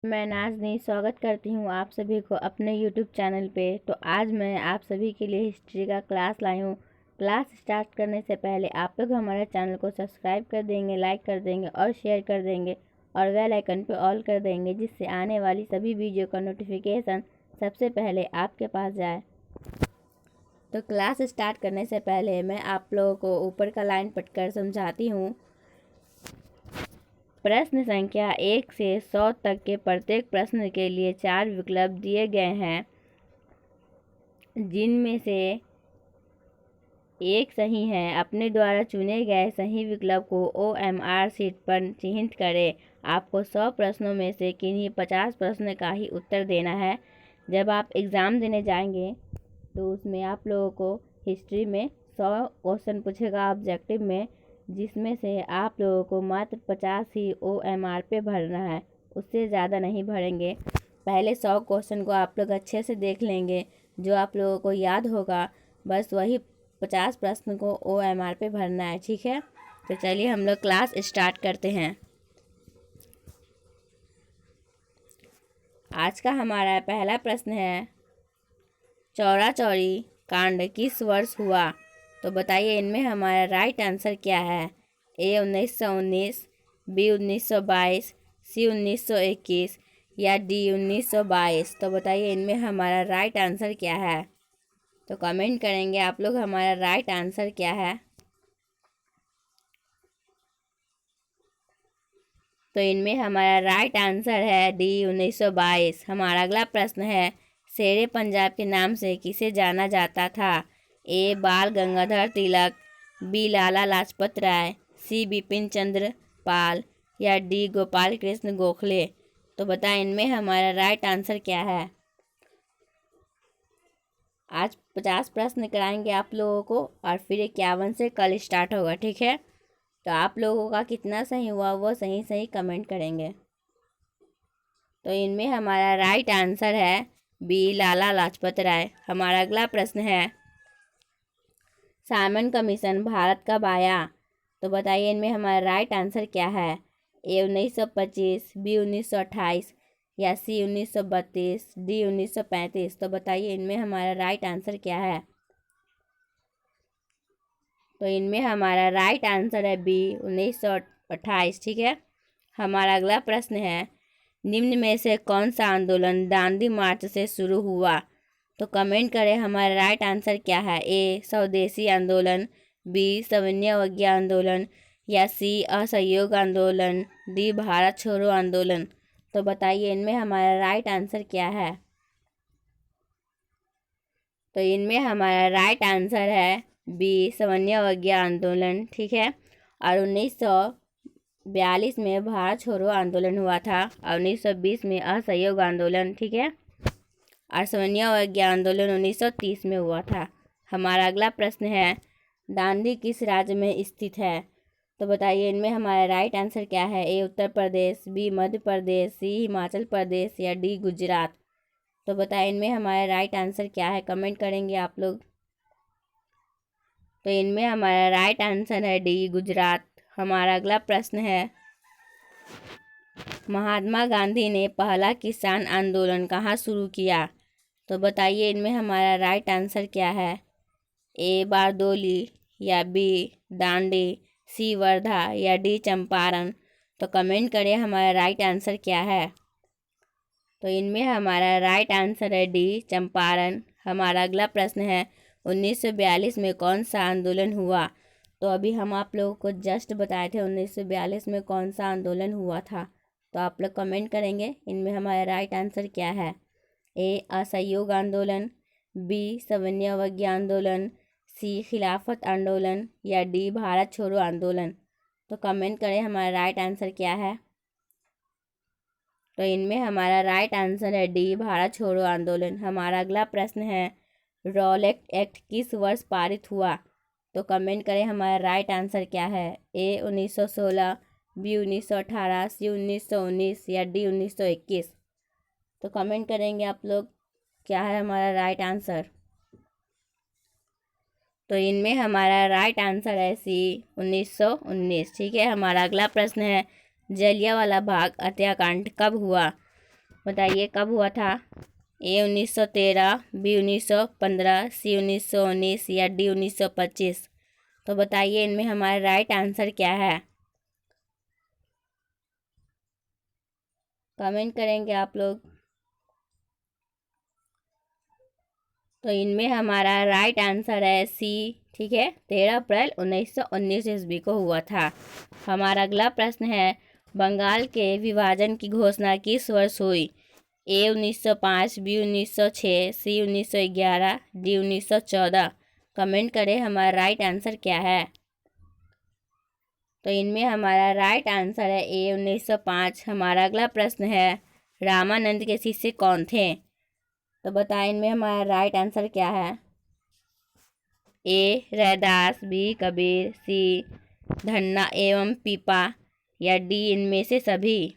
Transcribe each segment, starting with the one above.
मैं नाज़नीं स्वागत करती हूँ आप सभी को अपने यूट्यूब चैनल पे। तो आज मैं आप सभी के लिए हिस्ट्री का क्लास लाई हूँ। क्लास स्टार्ट करने से पहले आप लोग हमारे चैनल को सब्सक्राइब कर देंगे, लाइक कर देंगे और शेयर कर देंगे और बेल आइकन पे ऑल कर देंगे, जिससे आने वाली सभी वीडियो का नोटिफिकेशन सबसे पहले आपके पास जाए। तो क्लास स्टार्ट करने से पहले मैं आप लोगों को ऊपर का लाइन पढ़कर समझाती हूँ। प्रश्न संख्या 1 से 100 तक के प्रत्येक प्रश्न के लिए 4 विकल्प दिए गए हैं, जिनमें से एक सही है। अपने द्वारा चुने गए सही विकल्प को OMR शीट पर चिह्नित करें। आपको 100 प्रश्नों में से किन्हीं 50 प्रश्न का ही उत्तर देना है। जब आप एग्ज़ाम देने जाएंगे तो उसमें आप लोगों को हिस्ट्री में 100 क्वेश्चन पूछेगा ऑब्जेक्टिव में, जिसमें से आप लोगों को मात्र 50 ही OMR पे भरना है, उससे ज़्यादा नहीं भरेंगे। पहले 100 क्वेश्चन को आप लोग अच्छे से देख लेंगे, जो आप लोगों को याद होगा बस वही 50 प्रश्न को OMR पे भरना है, ठीक है। तो चलिए हम लोग क्लास स्टार्ट करते हैं। आज का हमारा पहला प्रश्न है, चौरा चौरी कांड किस वर्ष हुआ? तो बताइए इनमें हमारा राइट आंसर क्या है। A 1919, B 1922, C 1921 या D 1922। तो बताइए इनमें हमारा राइट आंसर क्या है। तो कमेंट करेंगे आप लोग हमारा राइट आंसर क्या है। तो इनमें हमारा राइट आंसर है D 1922। हमारा अगला प्रश्न है, शेरे पंजाब के नाम से किसे जाना जाता था? A बाल गंगाधर तिलक, B लाला लाजपत राय, C बिपिन चंद्र पाल या D गोपाल कृष्ण गोखले। तो बताएं इनमें हमारा राइट आंसर क्या है। आज 50 प्रश्न कराएंगे आप लोगों को और फिर 51 से कल स्टार्ट होगा, ठीक है। तो आप लोगों का कितना सही हुआ वो सही सही कमेंट करेंगे। तो इनमें हमारा राइट आंसर है B लाला लाजपत राय। हमारा अगला प्रश्न है, साइमन कमीशन भारत कब आया? तो बताइए इनमें हमारा राइट आंसर क्या है। A 1925, B 1928 या C 1932, D 1935। तो बताइए इनमें हमारा राइट आंसर क्या है। तो इनमें हमारा राइट आंसर है B 1928, ठीक है। हमारा अगला प्रश्न है, निम्न में से कौन सा आंदोलन दांडी मार्च से शुरू हुआ? तो कमेंट करें हमारा राइट आंसर क्या है। A स्वदेशी आंदोलन, B सविनय अवज्ञा आंदोलन या C असहयोग आंदोलन, D भारत छोड़ो आंदोलन। तो बताइए इनमें हमारा राइट आंसर क्या है। तो इनमें हमारा राइट आंसर है B सविनय अवज्ञा आंदोलन, ठीक है। और 1942 में भारत छोड़ो आंदोलन हुआ था और 1920 में असहयोग आंदोलन, ठीक है। और सविनय अवज्ञा आंदोलन 1930 में हुआ था। हमारा अगला प्रश्न है, दांडी किस राज्य में स्थित है? तो बताइए इनमें हमारा राइट आंसर क्या है। A Uttar Pradesh, B Madhya Pradesh, C Himachal Pradesh या D गुजरात। तो बताइए इनमें हमारा राइट आंसर क्या है, कमेंट करेंगे आप लोग। तो इनमें हमारा राइट आंसर है D गुजरात। हमारा अगला प्रश्न है, महात्मा गांधी ने पहला किसान आंदोलन कहाँ शुरू किया? तो बताइए इनमें हमारा राइट आंसर क्या है। A बारदोली या B दांडी, C वर्धा या D चंपारण। तो कमेंट करें हमारा राइट आंसर क्या है। तो इनमें हमारा राइट आंसर है D चंपारण। हमारा अगला प्रश्न है, 1942 में कौन सा आंदोलन हुआ? तो अभी हम आप लोगों को जस्ट बताए थे 1942 में कौन सा आंदोलन हुआ था। तो आप लोग कमेंट करेंगे इनमें हमारा राइट आंसर क्या है। A असहयोग आंदोलन, B सविनय अवज्ञा आंदोलन, C खिलाफत आंदोलन या D भारत छोड़ो आंदोलन। तो कमेंट करें हमारा राइट आंसर क्या है। तो इनमें हमारा राइट आंसर है D भारत छोड़ो आंदोलन। हमारा अगला प्रश्न है, रॉलेट एक्ट किस वर्ष पारित हुआ? तो कमेंट करें हमारा राइट आंसर क्या है। A 1916, B 1918, C 1919 या D 1921। तो कमेंट करेंगे आप लोग क्या है हमारा राइट आंसर। तो इनमें हमारा राइट आंसर है C 1919, ठीक है। हमारा अगला प्रश्न है, जलियांवाला बाग हत्याकांड कब हुआ? बताइए कब हुआ था? ए 1913, बी 1915, सी 1919 या डी 1925। तो बताइए इनमें हमारा राइट आंसर क्या है? कमेंट करेंगे आप लोग। तो इनमें हमारा राइट आंसर है सी, ठीक है, 13 अप्रैल 1919 ईस्वी को हुआ था। हमारा अगला प्रश्न है, बंगाल के विभाजन की घोषणा किस वर्ष हुई? ए 1905, बी 1906, सी 1911, डी 1914। कमेंट करें हमारा राइट आंसर क्या है। तो इनमें हमारा राइट आंसर है ए 1905। हमारा अगला प्रश्न है, रामानंद के शिष्य कौन थे? तो बताएं इनमें हमारा राइट आंसर क्या है? ए रैदास, बी कबीर, सी धन्ना एवं पीपा या डी इनमें से सभी।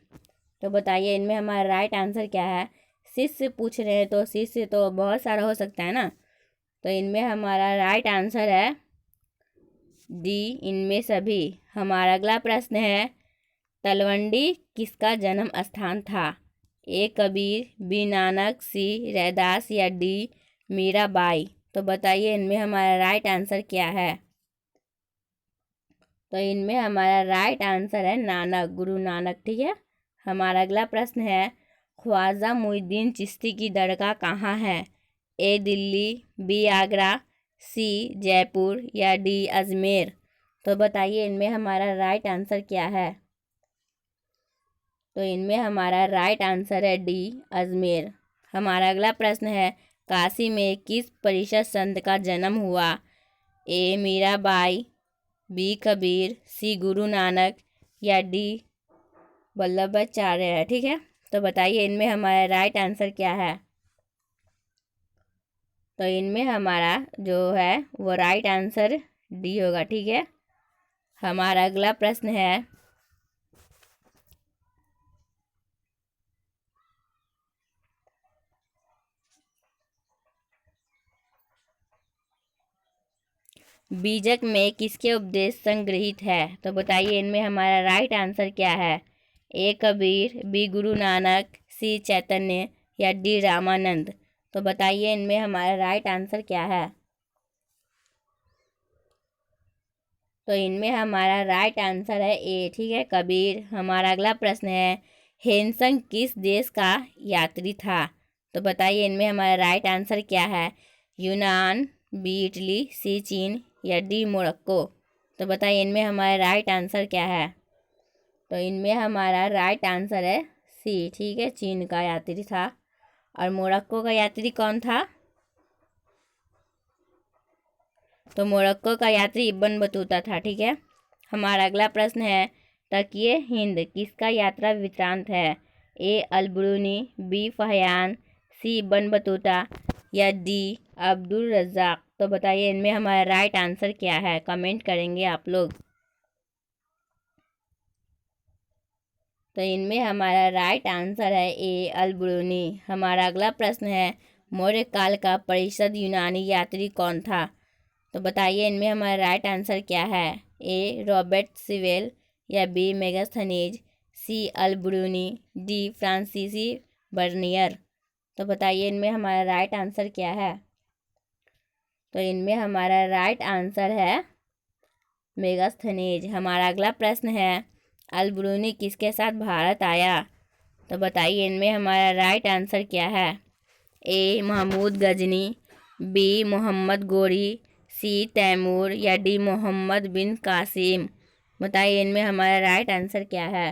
तो बताइए इनमें हमारा राइट आंसर क्या है। शिष्य पूछ रहे हैं तो शिष्य तो बहुत सारा हो सकता है ना। तो इनमें हमारा राइट आंसर है डी इनमें सभी। हमारा अगला प्रश्न है, तलवंडी किसका जन्म स्थान था? ए कबीर, बी नानक, सी रैदास या डी मीराबाई। तो बताइए इनमें हमारा राइट आंसर क्या है। तो इनमें हमारा राइट आंसर है नानक, गुरु नानक, ठीक है। हमारा अगला प्रश्न है, ख्वाजा मुइनुद्दीन चिश्ती की दरगाह कहाँ है? ए दिल्ली, बी आगरा, सी जयपुर या डी अजमेर। तो बताइए इनमें हमारा राइट आंसर क्या है। तो इनमें हमारा राइट आंसर है डी अजमेर। हमारा अगला प्रश्न है, काशी में किस परिषद संत का जन्म हुआ? ए मीराबाई, बी कबीर, सी गुरु नानक या डी वल्लभाचार्य है, ठीक है। तो बताइए इनमें हमारा राइट आंसर क्या है। तो इनमें हमारा जो है वो राइट आंसर डी होगा, ठीक है। हमारा अगला प्रश्न है, बीजक में किसके उपदेश संग्रहित है? तो बताइए इनमें हमारा राइट आंसर क्या है। ए कबीर, बी गुरु नानक, सी चैतन्य या डी रामानंद। तो बताइए इनमें हमारा राइट आंसर क्या है। तो इनमें हमारा राइट आंसर है ए, ठीक है, कबीर। हमारा अगला प्रश्न है, हेनसंग किस देश का यात्री था? तो बताइए इनमें हमारा राइट आंसर क्या है। यूनान, बी इटली, सी चीन या डी मोरक्को। तो बताइए इनमें हमारा राइट आंसर क्या है। तो इनमें हमारा राइट आंसर है सी, ठीक है, चीन का यात्री था। और मोरक्को का यात्री कौन था? तो मोरक्को का यात्री इब्न बतूता था, ठीक है। हमारा अगला प्रश्न है, तकिए हिंद किसका यात्रा वृत्तांत है? ए अलबरूनी, बी फहयान, सी इब्न बतूता या डी अब्दुल रज़ाक। तो बताइए इनमें हमारा राइट आंसर क्या है, कमेंट करेंगे आप लोग। तो इनमें हमारा राइट आंसर है ए अलबरूनी। हमारा अगला प्रश्न है, मौर्य काल का परिषद यूनानी यात्री कौन था? तो बताइए इनमें हमारा राइट आंसर क्या है। ए रॉबर्ट सिवेल या बी मेगास्थनीज, सी अलबरूनी, डी फ्रांसीसी बर्नियर। तो बताइए इनमें हमारा राइट आंसर क्या है। तो इनमें हमारा राइट आंसर है मेगास्थनीज। हमारा अगला प्रश्न है, अलबरूनी किसके साथ भारत आया? तो बताइए इनमें हमारा राइट आंसर क्या है। ए महमूद गजनी, बी मोहम्मद गोरी, सी तैमूर या डी मोहम्मद बिन कासिम। बताइए इनमें हमारा राइट आंसर क्या है।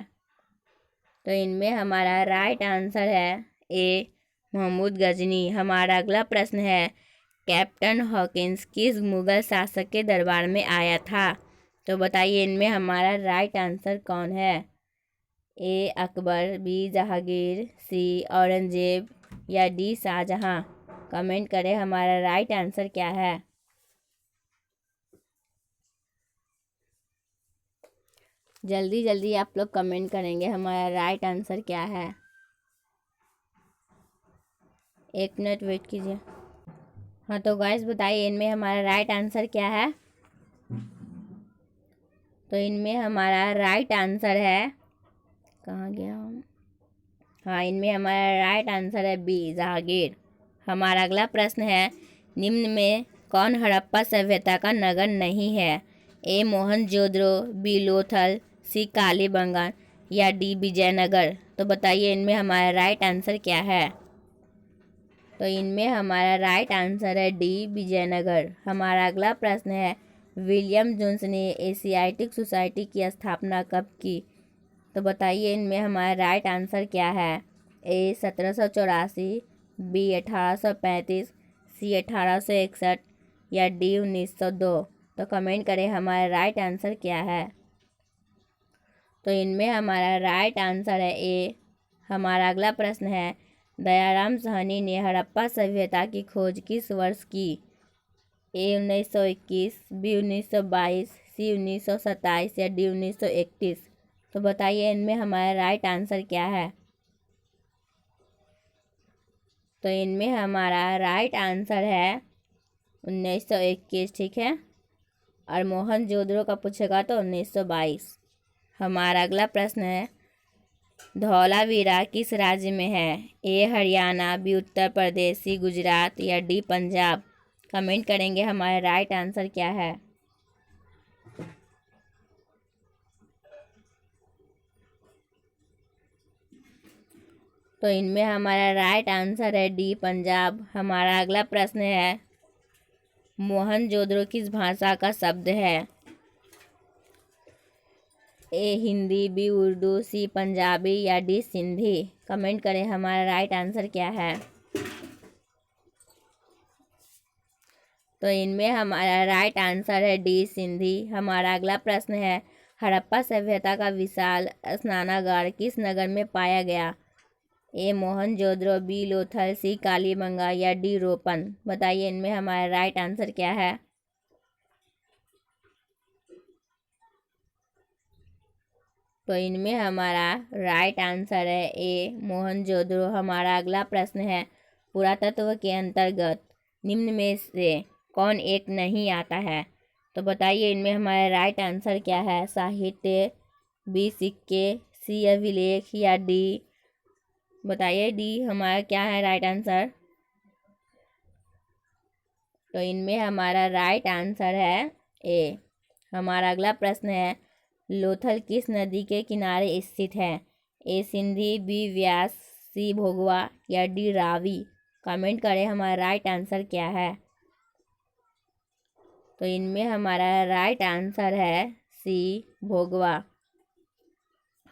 तो इनमें हमारा राइट आंसर है ए महमूद गजनी। हमारा अगला प्रश्न है, कैप्टन हॉकिंस किस मुगल शासक के दरबार में आया था? तो बताइए इनमें हमारा राइट आंसर कौन है। ए अकबर, बी जहांगीर, सी औरंगजेब या डी शाहजहां। कमेंट करें हमारा राइट आंसर क्या है। जल्दी जल्दी आप लोग कमेंट करेंगे हमारा राइट आंसर क्या है। 1 मिनट वेट कीजिए। हाँ तो गाइस बताइए इनमें हमारा राइट आंसर क्या है। तो इनमें हमारा राइट आंसर है, कहाँ गया हम, हाँ, इनमें हमारा राइट आंसर है बी, जहांगीर। हमारा अगला प्रश्न है, निम्न में कौन हड़प्पा सभ्यता का नगर नहीं है? ए मोहनजोदड़ो, बी लोथल, सी कालीबंगन या डी विजयनगर। तो बताइए इनमें हमारा राइट आंसर क्या है? तो इनमें हमारा राइट आंसर है डी, विजयनगर। हमारा अगला प्रश्न है, विलियम जोन्स ने एशियाटिक सोसाइटी की स्थापना कब की? तो बताइए इनमें हमारा राइट आंसर क्या है? ए 1784, बी 1835, सी 1861 या डी 1902। तो कमेंट करें हमारा राइट आंसर क्या है। तो इनमें हमारा राइट आंसर है ए। हमारा अगला प्रश्न है, दयाराम साहनी ने हड़प्पा सभ्यता की खोज किस वर्ष की? ए 1921, बी 1922, सी 1927 या डी 1931। तो बताइए इनमें हमारा राइट आंसर क्या है? तो इनमें हमारा राइट आंसर है 1921, ठीक है। और मोहनजोदड़ो का पूछेगा तो 1922। हमारा अगला प्रश्न है, धौलावीरा किस राज्य में है? ए हरियाणा, बी उत्तर प्रदेश, सी गुजरात या डी पंजाब। कमेंट करेंगे हमारा राइट आंसर क्या है। तो इनमें हमारा राइट आंसर है डी, पंजाब। हमारा अगला प्रश्न है, मोहनजोदड़ो किस भाषा का शब्द है? ए हिंदी, बी उर्दू, सी पंजाबी या डी सिंधी। कमेंट करें हमारा राइट आंसर क्या है। तो इनमें हमारा राइट आंसर है डी, सिंधी। हमारा अगला प्रश्न है, हड़प्पा सभ्यता का विशाल स्नानागार किस नगर में पाया गया? ए मोहनजोदड़ो, बी लोथल, सी कालीबंगा या डी रोपन। बताइए इनमें हमारा राइट आंसर क्या है। तो इनमें हमारा राइट आंसर है ए, मोहनजोदड़ो। हमारा अगला प्रश्न है, पुरातत्व के अंतर्गत निम्न में से कौन एक नहीं आता है? तो बताइए इनमें हमारा राइट आंसर क्या है। साहित्य, बी सिक्के, सी अभिलेख या डी। बताइए डी हमारा क्या है राइट आंसर। तो इनमें हमारा राइट आंसर है ए। हमारा अगला प्रश्न है, लोथल किस नदी के किनारे स्थित है? ए सिंधी, बी व्यास, सी भोगवा या डी रावी। कमेंट करें हमारा राइट आंसर क्या है। तो इनमें हमारा राइट आंसर है सी, भोगवा।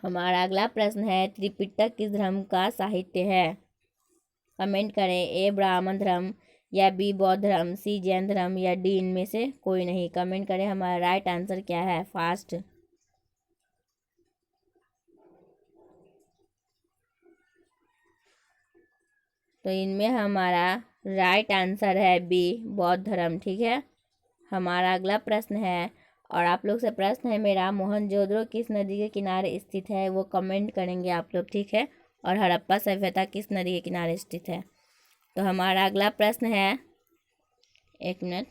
हमारा अगला प्रश्न है, त्रिपिटक किस धर्म का साहित्य है? कमेंट करें ए ब्राह्मण धर्म या बी बौद्ध धर्म, सी जैन धर्म या डी इनमें से कोई नहीं। कमेंट करें हमारा राइट आंसर क्या है फास्ट। तो इनमें हमारा राइट आंसर है बी, बौद्ध धर्म, ठीक है। हमारा अगला प्रश्न है, और आप लोग से प्रश्न है मेरा, मोहनजोदड़ो किस नदी के किनारे स्थित है? वो कमेंट करेंगे आप लोग, ठीक है। और हड़प्पा सभ्यता किस नदी के किनारे स्थित है? तो हमारा अगला प्रश्न है, एक मिनट,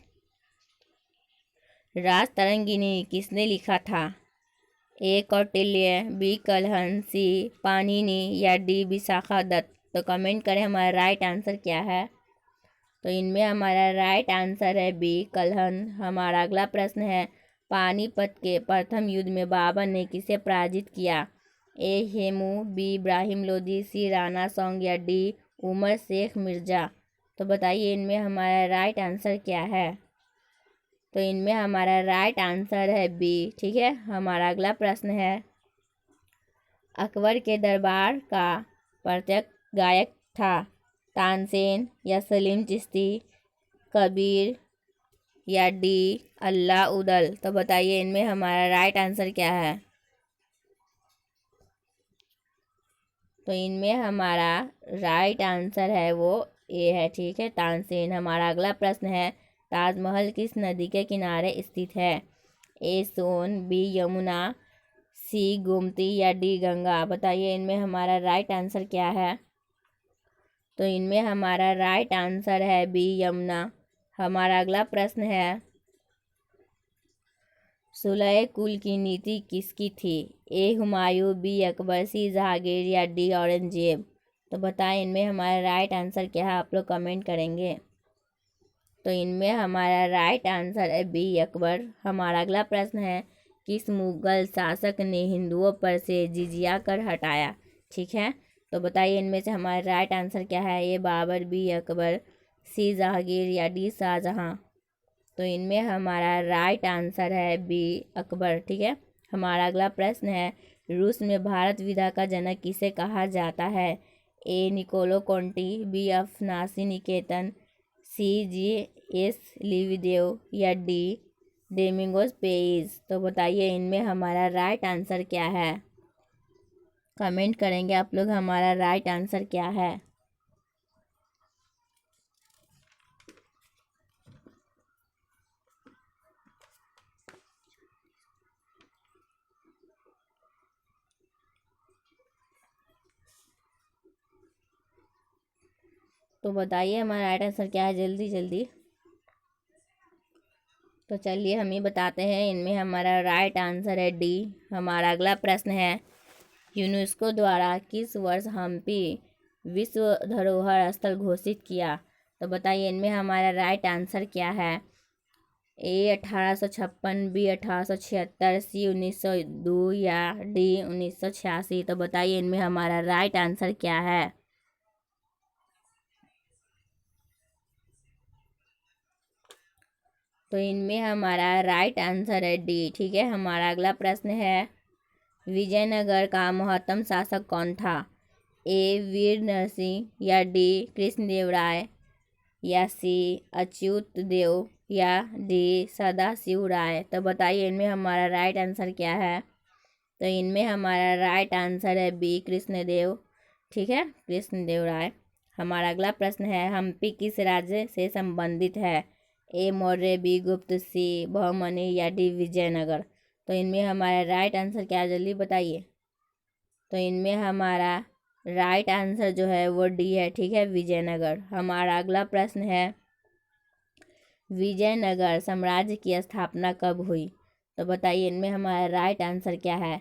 राजतरंगिणी किसने लिखा था? ए कौटिल्य, बी कलहन, सी पाणिनि या डी विशाखा दत्त। तो कमेंट करें हमारा राइट आंसर क्या है। तो इनमें हमारा राइट आंसर है बी, कलहन। हमारा अगला प्रश्न है, पानीपत के प्रथम युद्ध में बाबर ने किसे पराजित किया? ए हेमू, बी इब्राहिम लोदी, सी राणा सांग या डी उमर शेख मिर्जा। तो बताइए इनमें हमारा राइट आंसर क्या है। तो इनमें हमारा राइट आंसर है बी, ठीक है। हमारा अगला प्रश्न है, अकबर के दरबार का प्रत्येक गायक था? तानसेन या सलीम चिश्ती, कबीर या डी अल्लाह उदल। तो बताइए इनमें हमारा राइट आंसर क्या है। तो इनमें हमारा राइट आंसर है वो ए है, ठीक है, तानसेन। हमारा अगला प्रश्न है, ताजमहल किस नदी के किनारे स्थित है? ए सोन, बी यमुना, सी गोमती या डी गंगा। बताइए इनमें हमारा राइट आंसर क्या है। तो इनमें हमारा राइट आंसर है बी, यमुना। हमारा अगला प्रश्न है, सुलह कुल की नीति किसकी थी? ए हुमायूं, बी अकबर, सी जहांगीर या डी औरंगजेब? तो बताएं इनमें हमारा राइट आंसर क्या है, आप लोग कमेंट करेंगे। तो इनमें हमारा राइट आंसर है बी अकबर। हमारा अगला प्रश्न है, किस मुगल शासक ने हिंदुओं पर से जिजिया कर हटाया? ठीक है, तो बताइए इनमें से हमारा राइट आंसर क्या है? ए बाबर, बी अकबर, सी जहांगीर या डी शाहजहां? तो इनमें हमारा राइट आंसर है बी अकबर। ठीक है, हमारा अगला प्रश्न है, रूस में भारत विधा का जनक किसे कहा जाता है? ए निकोलो कोंटी, बी अफनासी निकेतन, सी जी एस लिविदेव या डी डेमिंगोस पेइज? तो बताइए इनमें हमारा राइट आंसर क्या है, कमेंट करेंगे आप लोग हमारा राइट आंसर क्या है। तो बताइए हमारा राइट आंसर क्या है, जल्दी जल्दी। तो चलिए हम ये बताते हैं, इनमें हमारा राइट आंसर है डी। हमारा अगला प्रश्न है, यूनेस्को द्वारा किस वर्ष हम्पी विश्व धरोहर स्थल घोषित किया? तो बताइए इनमें हमारा राइट आंसर क्या है? ए 1856, बी 1876, सी 1902 या डी 1986? तो बताइए इनमें हमारा राइट आंसर क्या है। तो इनमें हमारा राइट आंसर है डी। ठीक है, हमारा अगला प्रश्न है, विजयनगर का महत्तम शासक कौन था? ए वीर नरसिंह या डी कृष्णदेवराय या सी अच्युत देव या डी सदाशिव राय? तो बताइए इनमें हमारा राइट आंसर क्या है। तो इनमें हमारा राइट आंसर है बी कृष्णदेव। ठीक है, कृष्णदेव राय। हमारा अगला प्रश्न है, हम्पी किस राज्य से संबंधित है? ए मौर्य, बी गुप्त, सी बहमनी या डी विजयनगर? तो इनमें हमारा राइट आंसर क्या है, जल्दी बताइए। तो इनमें हमारा राइट आंसर जो है वो डी है। ठीक है, विजयनगर। हमारा अगला प्रश्न है, विजयनगर साम्राज्य की स्थापना कब हुई? तो बताइए इनमें हमारा राइट आंसर क्या है।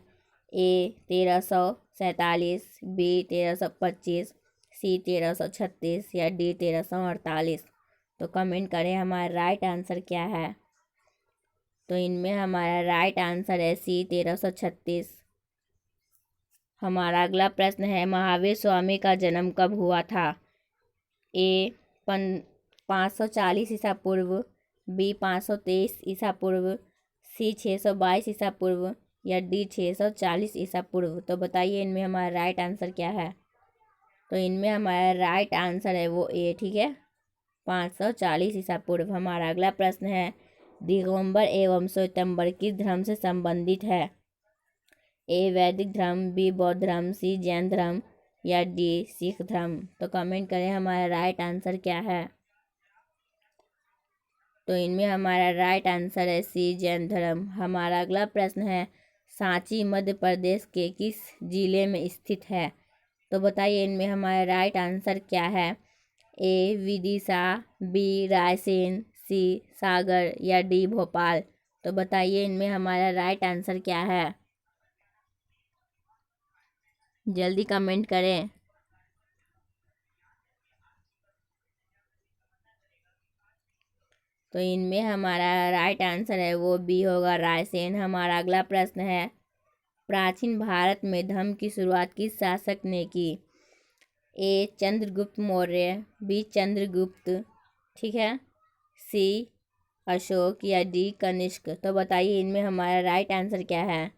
ए 1347, बी 1325, सी 1336 या डी 1348? तो कमेंट करें हमारा राइट आंसर क्या है। तो इनमें हमारा राइट आंसर है सी 1336। हमारा अगला प्रश्न है, महावीर स्वामी का जन्म कब हुआ था? ए 540 ईसा पूर्व, बी 523 ईसा पूर्व, सी 622 ईसा पूर्व या डी 640 ईसा पूर्व? तो बताइए इनमें हमारा राइट आंसर क्या है। तो इनमें हमारा राइट आंसर है वो ए। ठीक है, 540 ईसा पूर्व। हमारा अगला प्रश्न है, दिगंबर एवं श्वेतंबर किस धर्म से संबंधित है? ए वैदिक धर्म, बी बौद्ध धर्म, सी जैन धर्म या डी सिख धर्म? तो कमेंट करें हमारा राइट आंसर क्या है। तो इनमें हमारा राइट आंसर है सी जैन धर्म। हमारा अगला प्रश्न है, सांची मध्य प्रदेश के किस जिले में स्थित है? तो बताइए इनमें हमारा राइट आंसर क्या है। ए विदिशा, बी रायसेन, सी सागर या डी भोपाल? तो बताइए इनमें हमारा राइट आंसर क्या है, जल्दी कमेंट करें। तो इनमें हमारा राइट आंसर है वो बी होगा, रायसेन। हमारा अगला प्रश्न है, प्राचीन भारत में धर्म की शुरुआत किस शासक ने की? ए चंद्रगुप्त मौर्य, बी चंद्रगुप्त, ठीक है, सी अशोक या डी कनिष्क? तो बताइए इनमें हमारा राइट आंसर क्या है।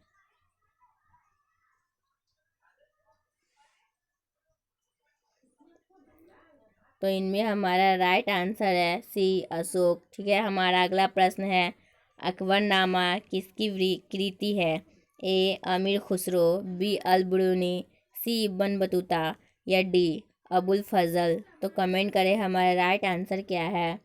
तो इनमें हमारा राइट आंसर है सी अशोक। ठीक है, हमारा अगला प्रश्न है, अकबरनामा किसकी कृति है? ए अमीर खुसरो, बी अल ब्रूनी, सी इब्न बतूता या डी अबुल फजल? तो कमेंट करें हमारा राइट आंसर क्या है।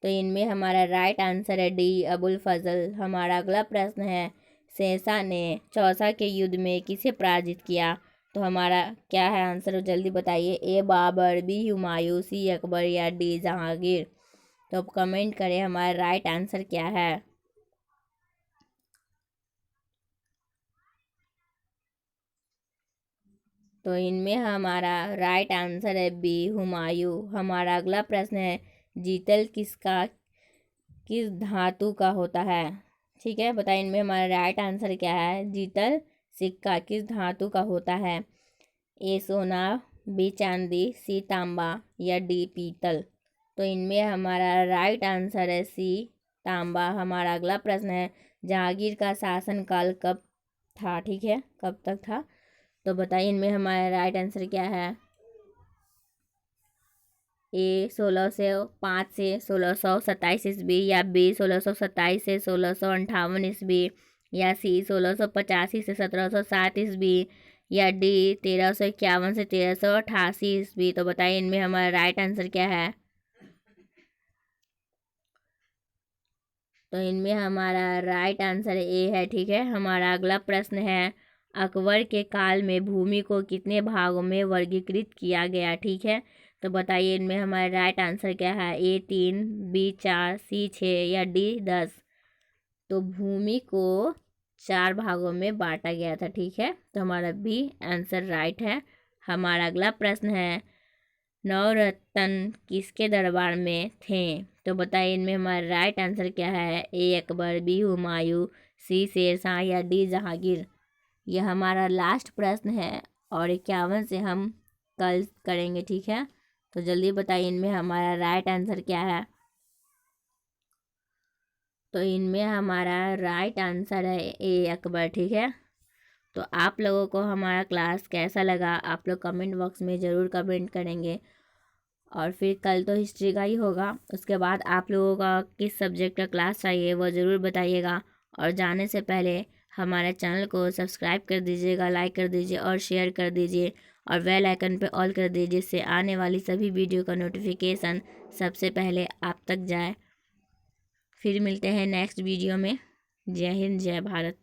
तो इनमें हमारा राइट आंसर है डी अबुल फजल। हमारा अगला प्रश्न है, शेरशाह ने चौसा के युद्ध में किसे पराजित किया? तो हमारा क्या है आंसर, जल्दी बताइए। ए बाबर, बी हुमायूं, सी अकबर या डी जहांगीर? तो अब कमेंट करें हमारा राइट आंसर क्या है। तो इनमें हमारा राइट आंसर है बी, हुमायूं। हमारा अगला प्रश्न है, जीतल किस धातु का होता है? ठीक है, बताइए इनमें हमारा राइट आंसर क्या है। जीतल सिक्का किस धातु का होता है? ए सोना, बी चांदी, सी तांबा या डी पीतल। तो इनमें हमारा राइट आंसर है सी, तांबा। हमारा अगला प्रश्न है, जहांगीर का शासनकाल कब था? ठीक है, कब तक था? तो बताइए इनमें हमारा राइट आंसर क्या है। ए 1605 से 1627 ईस्वी या बी 1627 से 1658 ईस्वी या सी 1685 से 1707 ईस्वी या डी 1351 से 1388 ईस्वी। तो बताइए इनमें हमारा राइट आंसर क्या है। तो इनमें हमारा राइट आंसर ए है। ठीक है, हमारा अगला प्रश्न है, अकबर के काल में भूमि को कितने भागों में वर्गीकृत किया गया? ठीक है, तो बताइए इनमें हमारा राइट आंसर क्या है। ए 3, बी 4, सी 6 या डी 10। तो भूमि को 4 भागों में बांटा गया था। ठीक है, तो हमारा बी आंसर राइट है। हमारा अगला प्रश्न है, नवरत्न किसके दरबार में थे? तो बताइए इनमें हमारा राइट आंसर क्या है। ए अकबर, बी हुमायूं, सी शेरशाह या डी जहांगीर। यह हमारा लास्ट प्रश्न है और 51 से हम कल करेंगे। ठीक है, तो जल्दी बताइए इनमें हमारा राइट आंसर क्या है। तो इनमें हमारा राइट आंसर है ए अकबर। ठीक है, तो आप लोगों को हमारा क्लास कैसा लगा आप लोग कमेंट बॉक्स में ज़रूर कमेंट करेंगे। और फिर कल तो हिस्ट्री का ही होगा, उसके बाद आप लोगों का किस सब्जेक्ट का क्लास चाहिए वो ज़रूर बताइएगा। और जाने से पहले हमारे चैनल को सब्सक्राइब कर दीजिएगा, लाइक कर दीजिए और शेयर कर दीजिए और बेल आइकन पे ऑल कर दीजिए, जिससे आने वाली सभी वीडियो का नोटिफिकेशन सबसे पहले आप तक जाए। फिर मिलते हैं नेक्स्ट वीडियो में। जय हिंद, जय भारत।